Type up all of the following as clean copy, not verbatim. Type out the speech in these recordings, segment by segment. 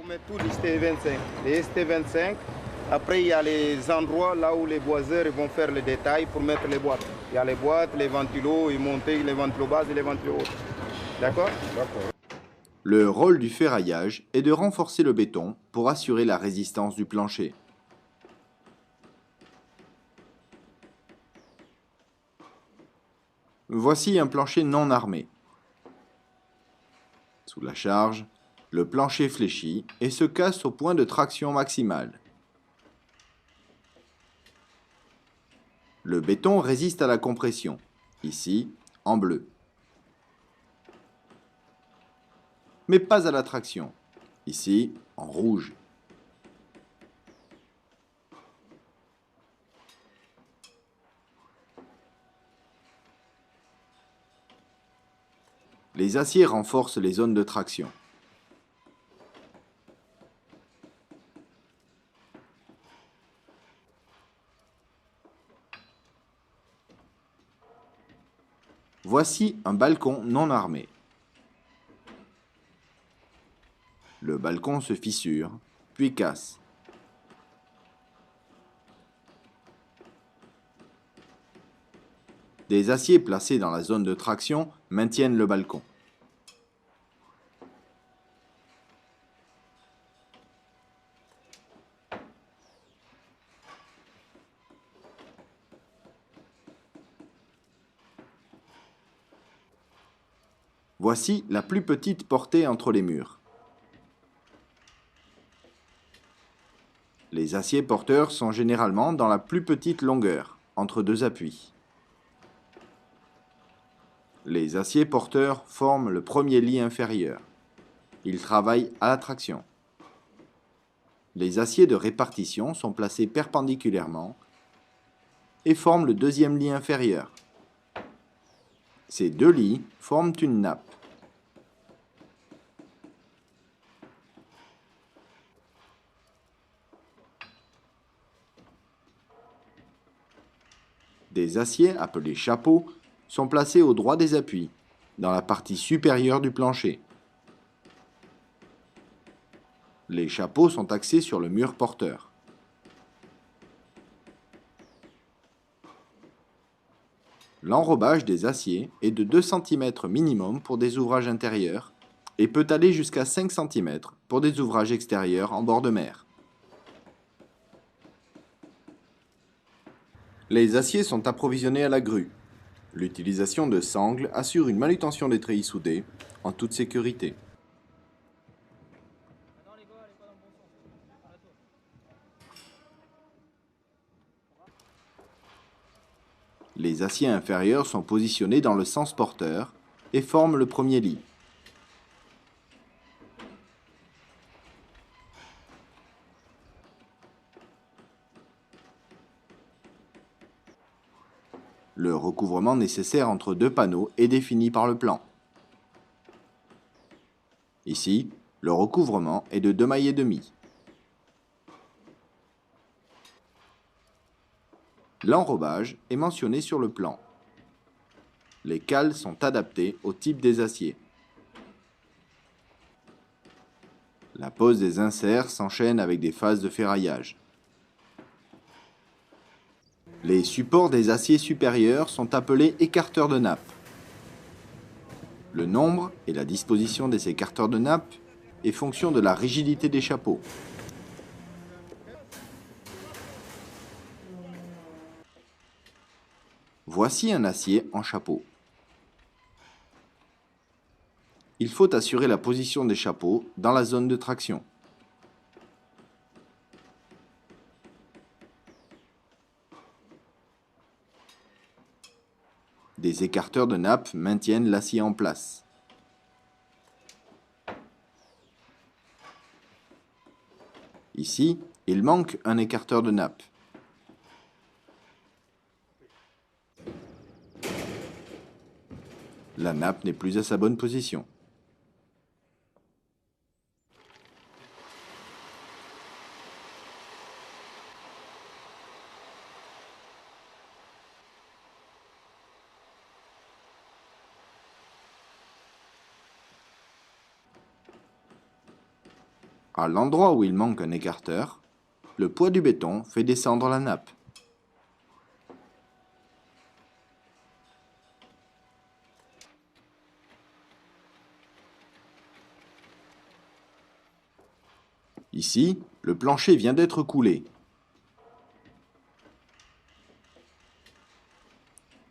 On met tout les ST25. Les ST25, après il y a les endroits là où les boiseurs vont faire les détails pour mettre les boîtes. Il y a les boîtes, les ventilos, ils montent les ventilos bas et les ventilos hauts. D'accord? D'accord. Le rôle du ferraillage est de renforcer le béton pour assurer la résistance du plancher. Voici un plancher non armé. Sous la charge, le plancher fléchit et se casse au point de traction maximale. Le béton résiste à la compression, ici en bleu. Mais pas à la traction, ici en rouge. Les aciers renforcent les zones de traction. Voici un balcon non armé. Le balcon se fissure, puis casse. Des aciers placés dans la zone de traction maintiennent le balcon. Voici la plus petite portée entre les murs. Les aciers porteurs sont généralement dans la plus petite longueur, entre deux appuis. Les aciers porteurs forment le premier lit inférieur. Ils travaillent à la traction. Les aciers de répartition sont placés perpendiculairement et forment le deuxième lit inférieur. Ces deux lits forment une nappe. Des aciers, appelés chapeaux, sont placés au droit des appuis, dans la partie supérieure du plancher. Les chapeaux sont axés sur le mur porteur. L'enrobage des aciers est de 2 cm minimum pour des ouvrages intérieurs et peut aller jusqu'à 5 cm pour des ouvrages extérieurs en bord de mer. Les aciers sont approvisionnés à la grue. L'utilisation de sangles assure une manutention des treillis soudés en toute sécurité. Les aciers inférieurs sont positionnés dans le sens porteur et forment le premier lit. Le recouvrement nécessaire entre deux panneaux est défini par le plan. Ici, le recouvrement est de 2 mailles et demie. L'enrobage est mentionné sur le plan. Les cales sont adaptées au type des aciers. La pose des inserts s'enchaîne avec des phases de ferraillage. Les supports des aciers supérieurs sont appelés écarteurs de nappe. Le nombre et la disposition des écarteurs de nappe est fonction de la rigidité des chapeaux. Voici un acier en chapeau. Il faut assurer la position des chapeaux dans la zone de traction. Des écarteurs de nappe maintiennent l'acier en place. Ici, il manque un écarteur de nappe. La nappe n'est plus à sa bonne position. À l'endroit où il manque un écarteur, le poids du béton fait descendre la nappe. Ici, le plancher vient d'être coulé.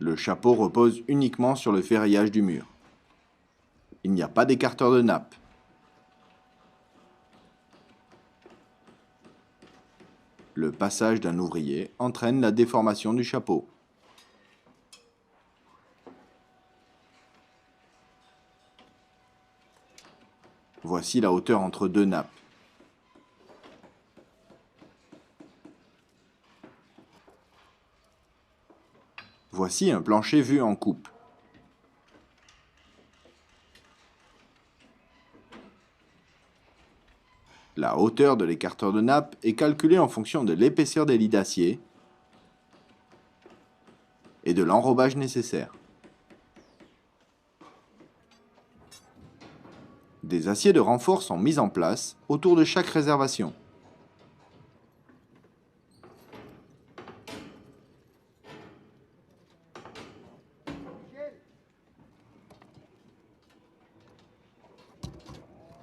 Le chapeau repose uniquement sur le ferraillage du mur. Il n'y a pas d'écarteur de nappe. Le passage d'un ouvrier entraîne la déformation du chapeau. Voici la hauteur entre deux nappes. Voici un plancher vu en coupe. La hauteur de l'écarteur de nappe est calculée en fonction de l'épaisseur des lits d'acier et de l'enrobage nécessaire. Des aciers de renfort sont mis en place autour de chaque réservation.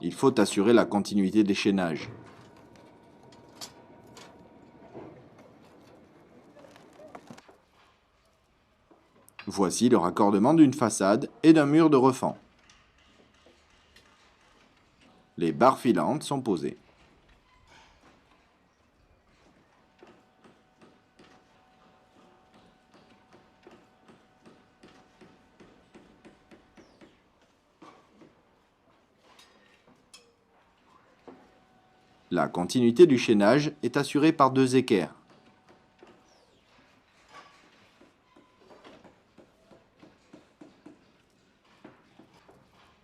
Il faut assurer la continuité des chaînages. Voici le raccordement d'une façade et d'un mur de refend. Les barres filantes sont posées. La continuité du chaînage est assurée par deux équerres.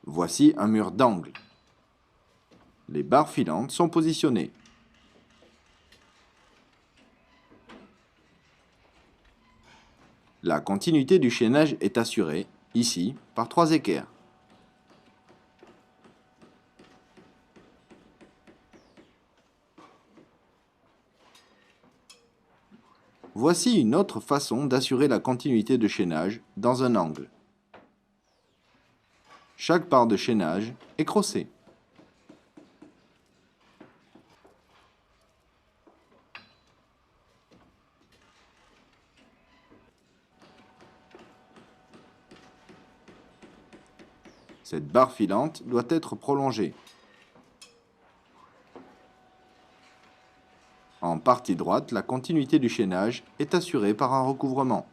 Voici un mur d'angle. Les barres filantes sont positionnées. La continuité du chaînage est assurée, ici, par trois équerres. Voici une autre façon d'assurer la continuité de chaînage dans un angle. Chaque barre de chaînage est crossée. Cette barre filante doit être prolongée. En partie droite, la continuité du chaînage est assurée par un recouvrement.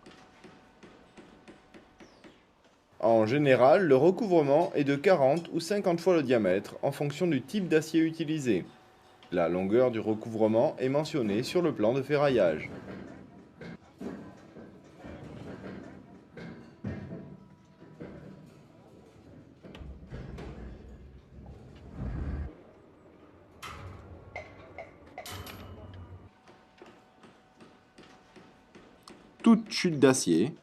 En général, le recouvrement est de 40 ou 50 fois le diamètre en fonction du type d'acier utilisé. La longueur du recouvrement est mentionnée sur le plan de ferraillage. Toute chute d'acier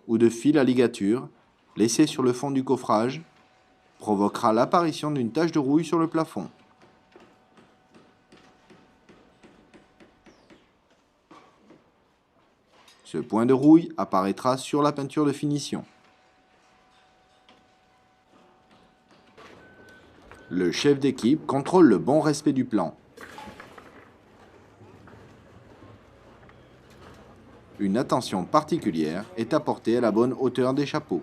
ou de fil à ligature laissé sur le fond du coffrage provoquera l'apparition d'une tache de rouille sur le plafond. Ce point de rouille apparaîtra sur la peinture de finition. Le chef d'équipe contrôle le bon respect du plan. Une attention particulière est apportée à la bonne hauteur des chapeaux.